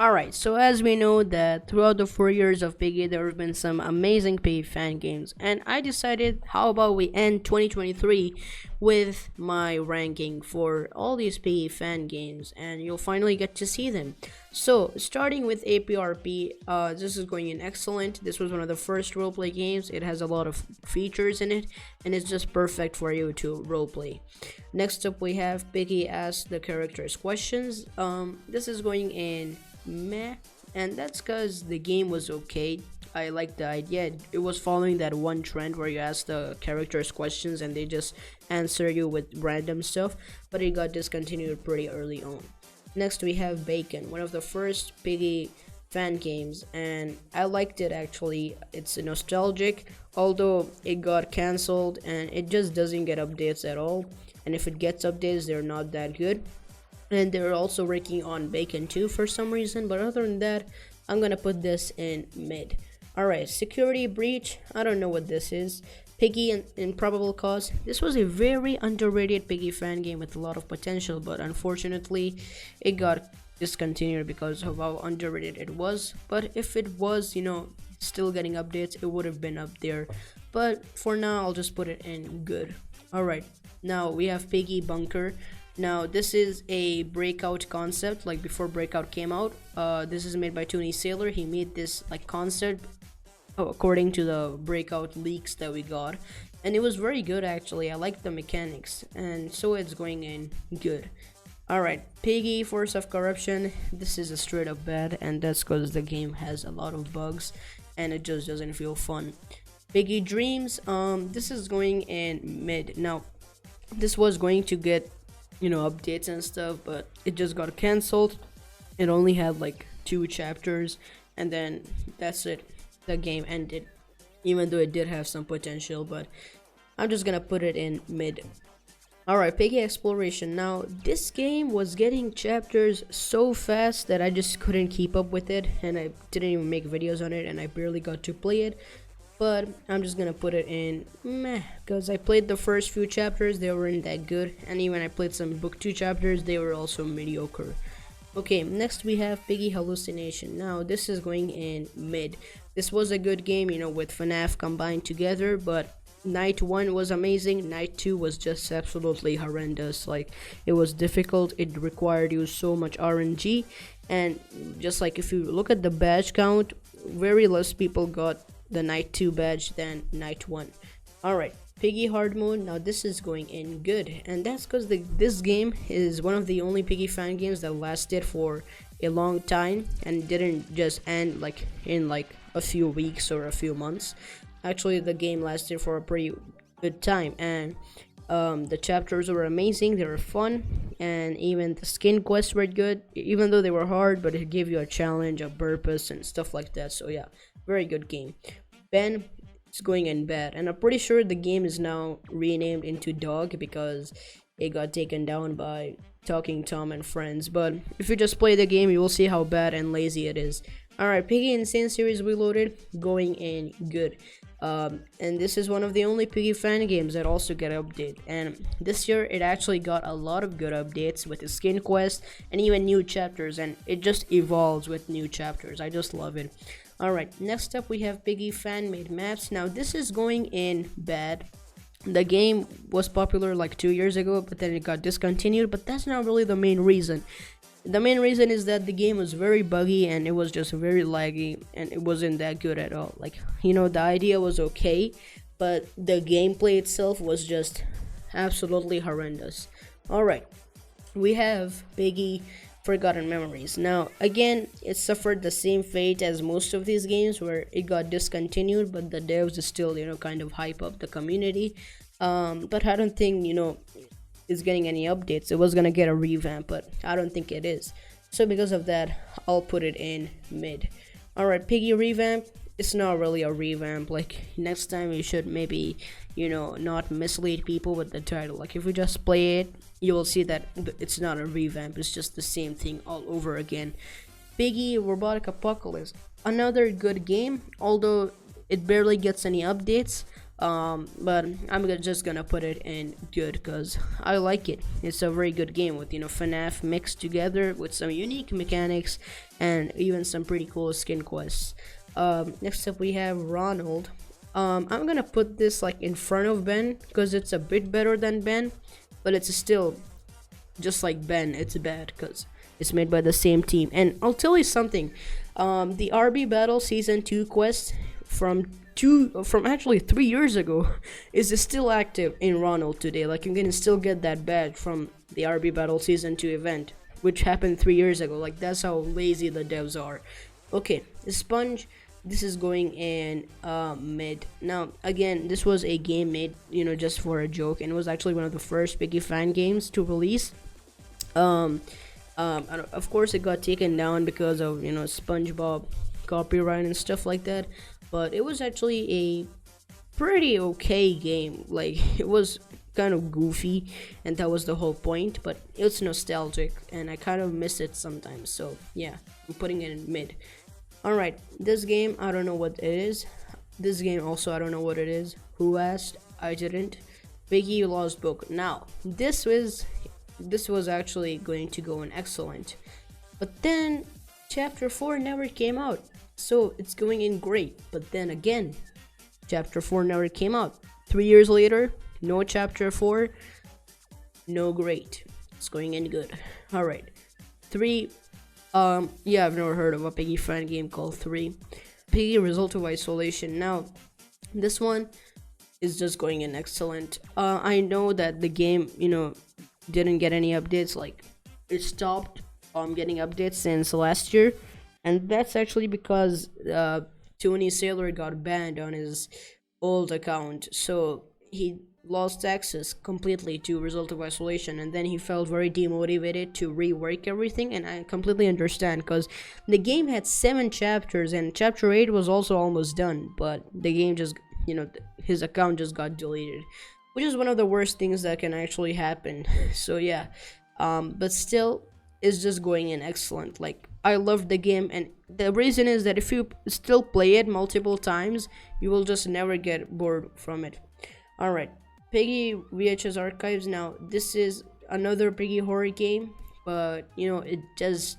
Alright, so as we know that throughout the 4 years of Piggy, there have been some amazing Piggy fan games, and I decided how about we end 2023 with my ranking for all these Piggy fan games, and you'll finally get to see them. So, starting with APRP, this is going in excellent. This was one of the first roleplay games. It has a lot of features in it, and it's just perfect for you to roleplay. Next up, we have Piggy Ask the Characters Questions. This is going in meh, and that's because the game was okay. I like the idea. It was following that one trend where you ask the characters questions and they just answer you with random stuff, but it got discontinued pretty early on. Next we have Bacon, one of the first Piggy fan games, and I liked it actually. It's nostalgic, although it got cancelled and it just doesn't get updates at all, and if it gets updates they're not that good. And they're also working on Bacon 2 for some reason, but other than that, I'm gonna put this in mid. Alright, Security Breach, I don't know what this is. Piggy and Improbable Cause, this was a very underrated Piggy fan game with a lot of potential, but unfortunately, it got discontinued because of how underrated it was. But if it was, still getting updates, it would have been up there. But for now, I'll just put it in good. Alright, now we have Piggy Bunker. Now this is a Breakout concept, like before Breakout came out. This is made by Tony Sailor. He made this like concept according to the Breakout leaks that we got, and it was very good actually. I like the mechanics, and so it's going in good. Alright, Piggy Force of Corruption. This is a straight up bad, and that's because the game has a lot of bugs and it just doesn't feel fun. Piggy Dreams, this is going in mid. Now this was going to get updates and stuff, but it just got cancelled. It only had like 2 chapters, and then that's it. The game ended, even though it did have some potential, but I'm just gonna put it in mid. Alright, Piggy Exploration. Now this game was getting chapters so fast that I just couldn't keep up with it, and I didn't even make videos on it, and I barely got to play it. But I'm just gonna put it in meh, because I played the first few chapters, they weren't that good, and even I played some book 2 chapters, they were also mediocre. Okay, next we have Piggy Hallucination. Now this is going in mid. This was a good game, with FNAF combined together, but night 1 was amazing, night 2 was just absolutely horrendous. Like, it was difficult, it required you so much RNG, and just like if you look at the badge count, very less people got the night 2 badge than night 1. Alright, Piggy Hard Mode. Now this is going in good, and that's because this game is one of the only Piggy fan games that lasted for a long time and didn't just end in a few weeks or a few months. Actually, the game lasted for a pretty good time, and the chapters were amazing, they were fun, and even the skin quests were good, even though they were hard, but it gave you a challenge, a purpose, and stuff like that. So yeah, very good game. Ben, it's going in bad, and I'm pretty sure the game is now renamed into Dog because it got taken down by Talking Tom and friends. But if you just play the game, you will see how bad and lazy it is. Alright, Piggy Insane Series Reloaded, going in good. And this is one of the only Piggy fan games that also get updated, and this year it actually got a lot of good updates with the skin quest and even new chapters, and it just evolves with new chapters. I just love it. Alright, next up we have Piggy fan made maps. Now this is going in bad. The game was popular like 2 years ago, but then it got discontinued, but that's not really the main reason. The main reason is that the game was very buggy and it was just very laggy, and it wasn't that good at all. Like, the idea was okay, but the gameplay itself was just absolutely horrendous. Alright, we have Piggy Forgotten Memories. Now again, it suffered the same fate as most of these games where it got discontinued, but the devs still kind of hype up the community. But I don't think is getting any updates. It was gonna get a revamp, but I don't think it is. So because of that, I'll put it in mid. Alright, Piggy Revamp. It's not really a revamp. Like, next time you should maybe not mislead people with the title. Like, if you just play it, you will see that it's not a revamp, it's just the same thing all over again. Piggy Robotic Apocalypse, another good game, although it barely gets any updates. But just gonna put it in good because I like it. It's a very good game with FNAF mixed together with some unique mechanics and even some pretty cool skin quests. Next up we have Ronald. I'm gonna put this like in front of Ben because it's a bit better than Ben, but it's still just like Ben. It's bad because it's made by the same team. And I'll tell you something, the RB Battle Season 2 quest from actually 3 years ago is still active in Ronald today. Like, you can still get that badge from the RB Battle Season 2 event, which happened 3 years ago. Like, that's how lazy the devs are. Okay, Sponge, this is going in mid. Now again, this was a game made just for a joke, and it was actually one of the first Piggy fan games to release. Of course it got taken down because of SpongeBob copyright and stuff like that, but it was actually a pretty okay game. Like, it was kind of goofy, and that was the whole point, but it's nostalgic and I kind of miss it sometimes. So yeah, I'm putting it in mid. Alright, this game, I don't know what it is. This game also, I don't know what it is. Who asked? I didn't. Piggy Lost Book. Now this was actually going to go in excellent, but then chapter 4 never came out, so it's going in great. But then again, chapter 4 never came out. 3 years later, no chapter 4, no great. It's going in good. All right, 3. Yeah, I've never heard of a Piggy fan game called 3. Piggy Result of Isolation. Now this one is just going in excellent. I know that the game didn't get any updates. Like, it stopped getting updates since last year, and that's actually because Tony Sailor got banned on his old account, so he lost access completely to Result of Isolation, and then he felt very demotivated to rework everything. And I completely understand, because the game had 7 chapters and chapter 8 was also almost done, but the game just his account just got deleted, which is one of the worst things that can actually happen. So yeah, but still, it's just going in excellent. Like, I love the game, and the reason is that if you still play it multiple times, you will just never get bored from it. All right, Piggy VHS Archives. Now this is another Piggy horror game, but it just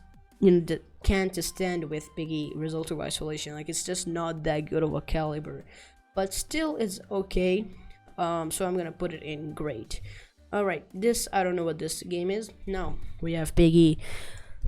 can't stand with Piggy Result of Isolation. Like, it's just not that good of a caliber, but still it's okay. So I'm gonna put it in great. Alright, this, I don't know what this game is. Now we have Piggy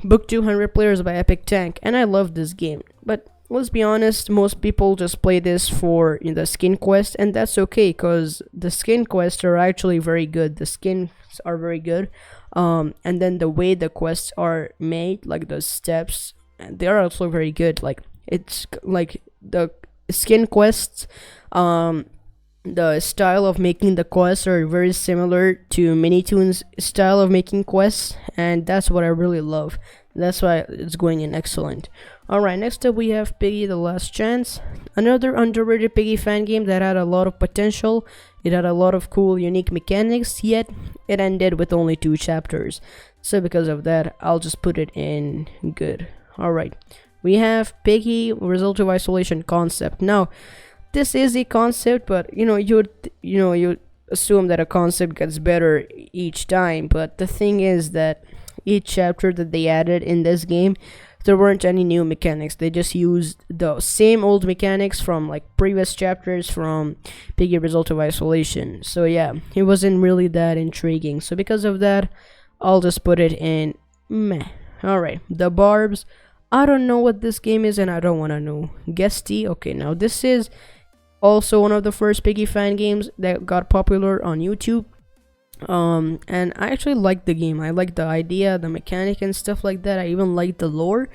Book 200 Players by Epic Tank, and I love this game, but let's be honest, most people just play this for the skin quest, and that's okay, because the skin quests are actually very good. The skins are very good, and then the way the quests are made, like the steps, they are also very good. Like, it's like the skin quests, the style of making the quests are very similar to Minitoon's style of making quests, and that's what I really love. That's why it's going in excellent. Alright, next up we have Piggy The Last Chance, another underrated Piggy fan game that had a lot of potential. It had a lot of cool, unique mechanics, yet it ended with only 2 chapters. So because of that, I'll just put it in good. Alright, we have Piggy Result of Isolation Concept. Now, this is a concept, but you assume that a concept gets better each time, but the thing is that each chapter that they added in this game, there weren't any new mechanics. They just used the same old mechanics from like previous chapters from Piggy Result of Isolation. So yeah, it wasn't really that intriguing. So because of that, I'll just put it in meh. Alright, The Barbs. I don't know what this game is, and I don't want to know. Guesty. Okay, now this is also one of the first Piggy fan games that got popular on YouTube. And I actually like the game. I like the idea, the mechanic and stuff like that. I even like the lore.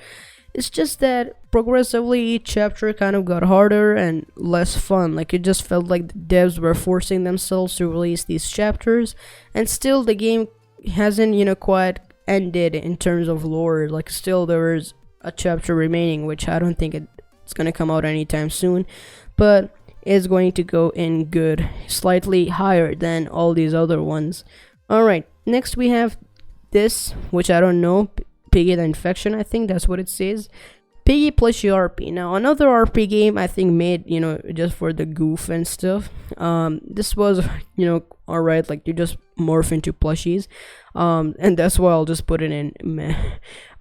It's just that progressively each chapter kind of got harder and less fun. Like, it just felt like the devs were forcing themselves to release these chapters, and still the game hasn't quite ended in terms of lore. Like, still there is a chapter remaining, which I don't think it's gonna come out anytime soon, but is going to go in good, slightly higher than all these other ones. Alright, next we have this, which I don't know, Piggy the Infection, I think that's what it says. Piggy plushie RP. Now another RP game I think made, just for the goof and stuff. This was, alright, like you just morph into plushies. And that's why I'll just put it in meh.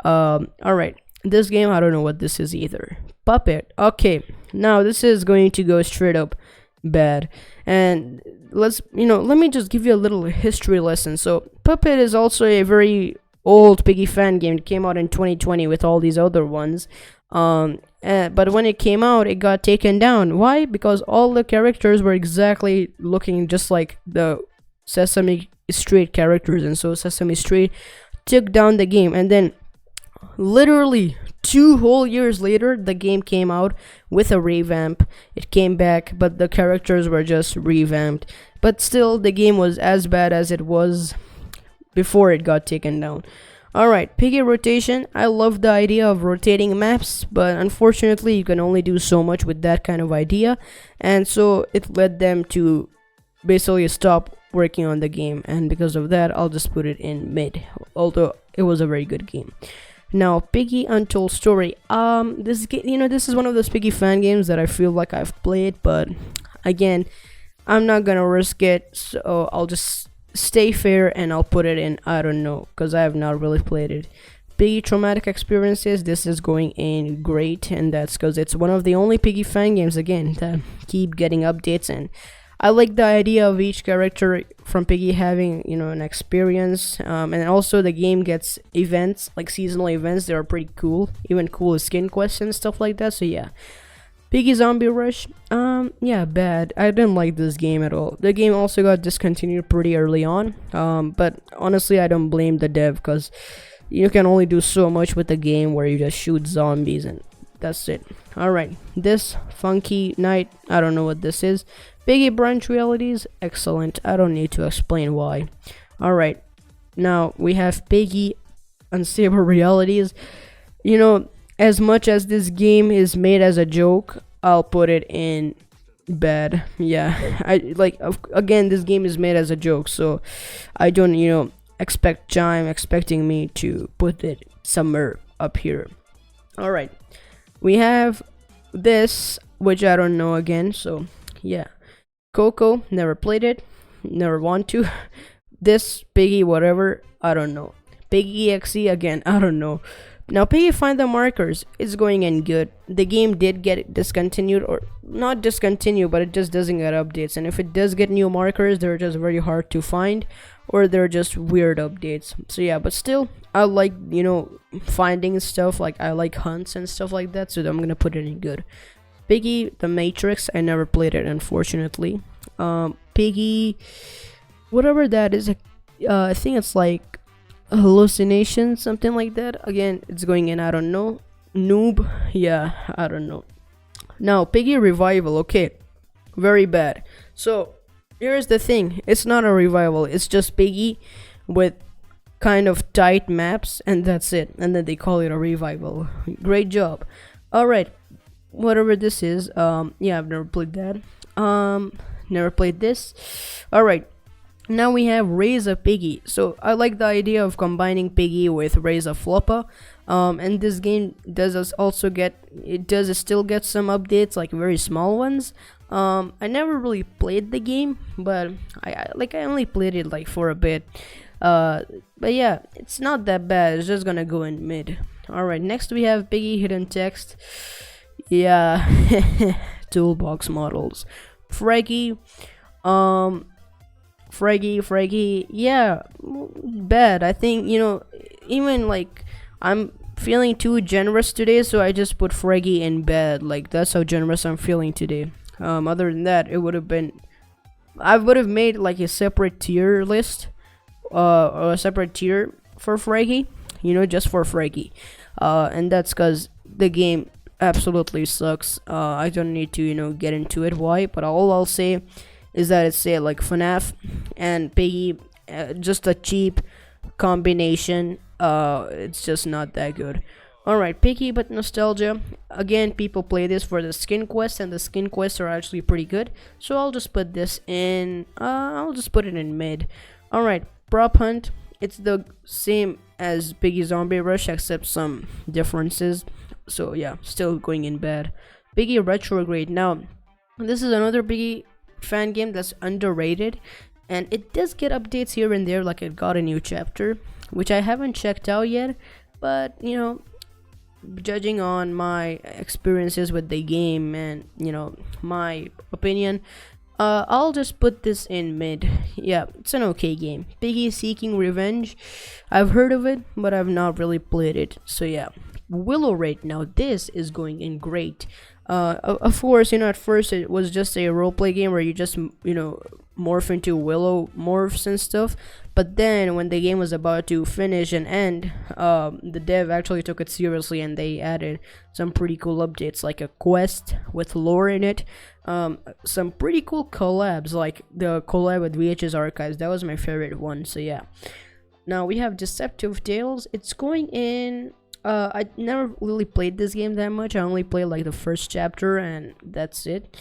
Alright. This game, I don't know what this is either. Puppet. Okay. Now this is going to go straight up bad. And let me just give you a little history lesson. So Puppet is also a very old Piggy fan game. It came out in 2020 with all these other ones. But when it came out, it got taken down. Why? Because all the characters were exactly looking just like the Sesame Street characters, and so Sesame Street took down the game. And then literally 2 whole years later, the game came out with a revamp. It came back, but the characters were just revamped. But still, the game was as bad as it was before it got taken down. Alright, Piggy rotation. I love the idea of rotating maps, but unfortunately you can only do so much with that kind of idea, and so it led them to basically stop working on the game, and because of that I'll just put it in mid, although it was a very good game. Now, Piggy Untold Story. This is one of those Piggy fan games that I feel like I've played, but again, I'm not gonna risk it, so I'll just stay fair and I'll put it in I don't know, because I have not really played it. Piggy Traumatic Experiences. This is going in great, and that's because it's one of the only Piggy fan games again that keep getting updates, and I like the idea of each character from Piggy having, an experience, and also the game gets events, like seasonal events that are pretty cool, even cool skin quests and stuff like that. So yeah. Piggy Zombie Rush. Yeah, bad. I didn't like this game at all. The game also got discontinued pretty early on. But honestly, I don't blame the dev, because you can only do so much with the game where you just shoot zombies and that's it. Alright, this Funky Night. I don't know what this is. Piggy Branch Realities. Excellent. I don't need to explain why. Alright, now we have Piggy Unstable Realities. As much as this game is made as a joke, I'll put it in bad. Yeah, again, this game is made as a joke, so I don't, expect Chime expecting me to put it somewhere up here. Alright, we have this, which I don't know again, so yeah. Coco, never played it, never want to. This Piggy whatever, I don't know. Piggy EXE, again, I don't know. Now, Piggy Find the Markers is going in good. The game did get discontinued, or not discontinued, but it just doesn't get updates. And if it does get new markers, they're just very hard to find, or they're just weird updates. So yeah, but still, I like, finding stuff. Like, I like hunts and stuff like that, so I'm gonna put it in good. Piggy The Matrix, I never played it, unfortunately. Piggy, whatever that is, I think it's like hallucination, something like that. Again, it's going in I don't know. Noob, yeah, I don't know. Now, Piggy Revival. Okay, very bad. So here's the thing, it's not a revival, it's just Piggy with kind of tight maps, and that's it, and then they call it a revival. Great job. Alright, whatever this is, yeah, I've never played that. Never played this. Alright, now we have Raise a Piggy. So I like the idea of combining Piggy with Raise a Floppa. And this game does still get some updates, like very small ones. I never really played the game, but I only played it like for a bit. But yeah, it's not that bad. It's just gonna go in mid. Alright, next we have Piggy Hidden Text. Yeah, toolbox models. Fraggy, yeah, bad. I think, even like I'm feeling too generous today, so I just put Fraggy in bad. Like, that's how generous I'm feeling today. Other than that, I would have made like a separate tier list, or a separate tier for Fraggy, just for Fraggy. And that's because the game absolutely sucks. I don't need to, get into it why, but all I'll say is that it's like FNAF and Piggy, just a cheap combination. It's just not that good. Alright, Piggy but Nostalgia. Again, people play this for the skin quests, and the skin quests are actually pretty good, so I'll just put this in, I'll just put it in mid. Alright, Prop Hunt. It's the same as Piggy Zombie Rush, except some differences. So yeah, still going in bad. Piggy retrograde. Now this is another Piggy fan game that's underrated, and it does get updates here and there, like it got a new chapter which I haven't checked out yet, but judging on my experiences with the game and my opinion, I'll just put this in mid. Yeah, it's an okay game. Piggy Seeking Revenge, I've heard of it, but I've not really played it. So yeah, Willow Rate. Now this is going in great. Of course, at first it was just a roleplay game where you just morph into Willow morphs and stuff. But then when the game was about to finish and end, the dev actually took it seriously and they added some pretty cool updates, like a quest with lore in it. Some pretty cool collabs, like the collab with VHS Archives. That was my favorite one. So yeah. Now we have Deceptive Tales. It's going in. I never really played this game that much. I only played like the first chapter and that's it.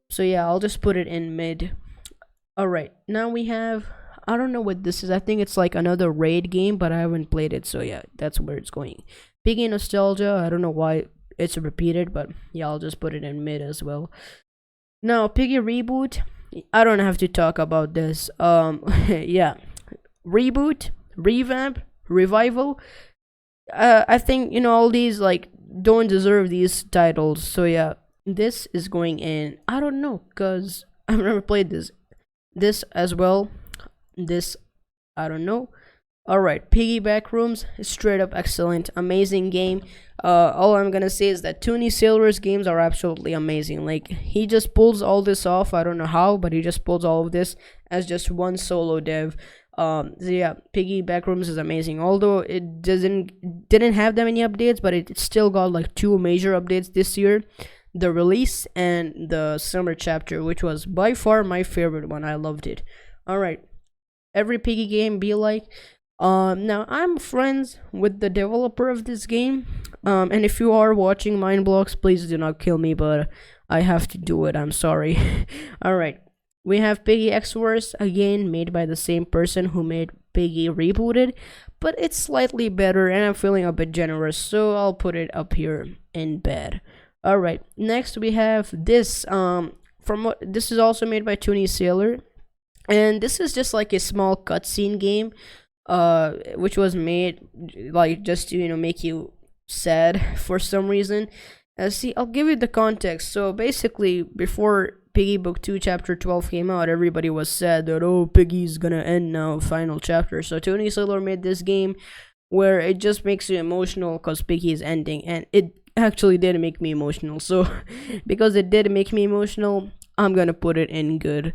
So yeah, I'll just put it in mid. Alright, now we have, I don't know what this is. I think it's like another raid game, but I haven't played it. So yeah, that's where it's going. Piggy Nostalgia. I don't know why it's repeated, but yeah, I'll just put it in mid as well. Now Piggy Reboot. I don't have to talk about this. Yeah, reboot, revamp, revival. I think all these like don't deserve these titles. So yeah, this is going in. I don't know, cause I've never played this as well. This, I don't know. Alright, Piggy Backrooms, straight up excellent, amazing game. All I'm gonna say is that Tony Sailor's games are absolutely amazing. Like, he just pulls all this off. I don't know how, but he just pulls all of this as just one solo dev. So yeah, Piggy Backrooms is amazing. Although it didn't have that many updates, but it still got like 2 major updates this year: the release and the summer chapter, which was by far my favorite one. I loved it. All right, every Piggy game be like. Now I'm friends with the developer of this game. And if you are watching Mindblocks, please do not kill me, but I have to do it. I'm sorry. All right. We have Piggy X-Wars, again made by the same person who made Piggy Rebooted, but it's slightly better and I'm feeling a bit generous, so I'll put it up here in bed. Alright, next we have this, this is also made by Tony Sailor, and this is just like a small cutscene game, which was made like just to make you sad for some reason. See, I'll give you the context. So basically, before Piggy Book 2 Chapter 12 came out, everybody was sad that, oh, Piggy's gonna end now, final chapter. So Tony Sailor made this game where it just makes you emotional because Piggy is ending, and it actually did make me emotional. So because it did make me emotional, I'm gonna put it in good.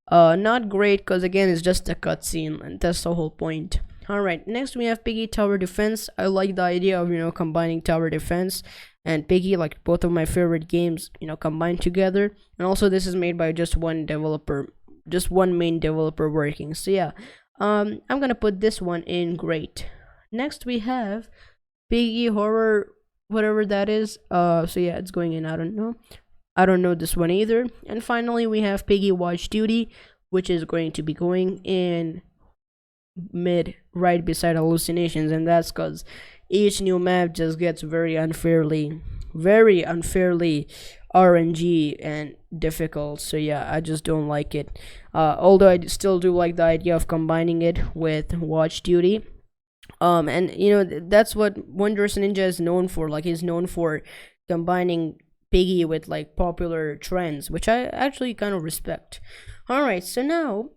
Not great because again, it's just a cutscene, and that's the whole point. Alright, next we have Piggy Tower Defense. I like the idea of combining Tower Defense and Piggy, like both of my favorite games, combined together. And also this is made by just one developer, just one main developer working. So yeah, I'm gonna put this one in great. Next we have Piggy Horror, whatever that is. So yeah, it's going in. I don't know this one either. And finally we have Piggy Watch Duty, which is going to be going in mid, right beside Hallucinations, and that's because each new map just gets very unfairly RNG and difficult. So yeah, I just don't like it. Although I still do like the idea of combining it with Watch Duty. And that's what Wondrous Ninja is known for. Like, he's known for combining Piggy with like popular trends, which I actually kind of respect. Alright, so now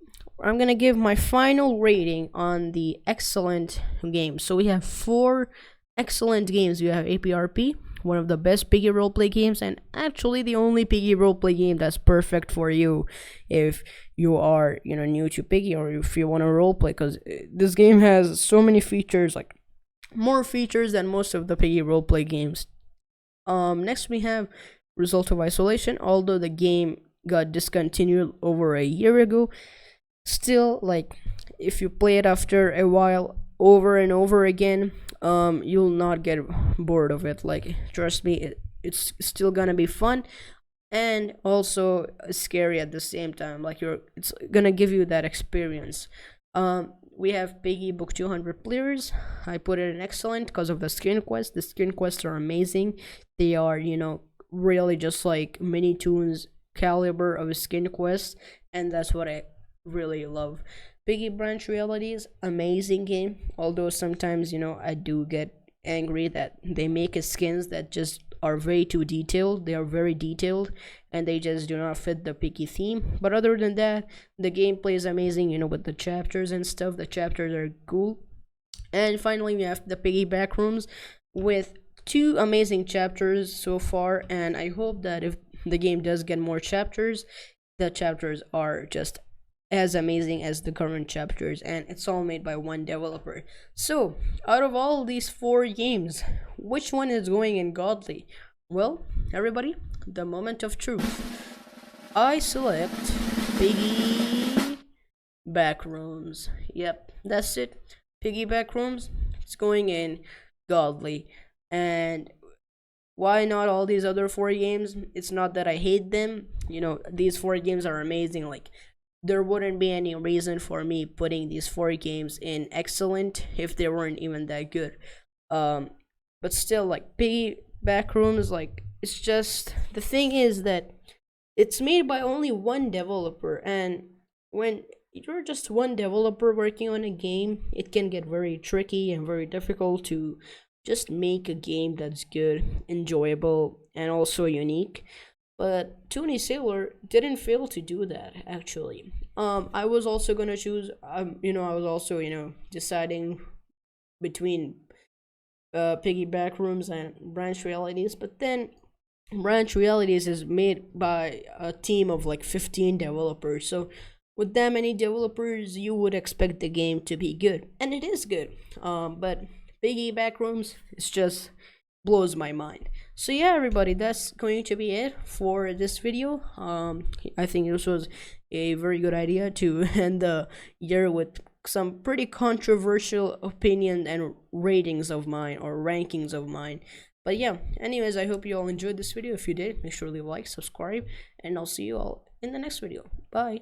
I'm gonna give my final rating on the excellent games. So we have 4 excellent games. We have APRP, one of the best Piggy roleplay games, and actually the only Piggy roleplay game that's perfect for you if you are new to Piggy, or if you want to roleplay, because this game has so many features, like more features than most of the Piggy roleplay games. Next we have Result of Isolation. Although the game got discontinued over a year ago, still, like, if you play it after a while over and over again, you'll not get bored of it. Like, trust me, it's still gonna be fun and also scary at the same time. Like, it's gonna give you that experience. we have Piggy book 200 players. I put it in excellent because of the skin quests. The skin quests are amazing. They are, really just like mini tunes caliber of a skin quest, and that's what I really love. Piggy Branch Realities, amazing game. Although sometimes, I do get angry that they make skins that just are way too detailed. They are very detailed and they just do not fit the Piggy theme. But other than that, the gameplay is amazing, with the chapters and stuff. The chapters are cool. And finally, we have the Piggy Backrooms with two amazing chapters so far, and I hope that if the game does get more chapters, the chapters are just as amazing as the current chapters, and it's all made by one developer. So out of all these four games, which one is going in godly? Well, everybody, the moment of truth. I select Piggy Backrooms. Yep, that's it. Piggy Backrooms, it's going in godly. And why not all these other four games? It's not that I hate them. These four games are amazing. Like, there wouldn't be any reason for me putting these four games in excellent if they weren't even that good. But still, like, Piggy Backrooms, like, it's just, the thing is that it's made by only one developer, and when you're just one developer working on a game, it can get very tricky and very difficult to just make a game that's good, enjoyable, and also unique. But Tony Sailor didn't fail to do that, actually. I was also gonna choose, I was also, deciding between Piggy Backrooms and Branch Realities, but then Branch Realities is made by a team of like 15 developers, so with that many developers, you would expect the game to be good, and it is good. But Piggy Backrooms, it's just blows my mind. So yeah, everybody, that's going to be it for this video. I think this was a very good idea to end the year with some pretty controversial opinion and ratings of mine, or rankings of mine. But yeah, anyways, I hope you all enjoyed this video. If you did, make sure to leave a like, subscribe, and I'll see you all in the next video. Bye.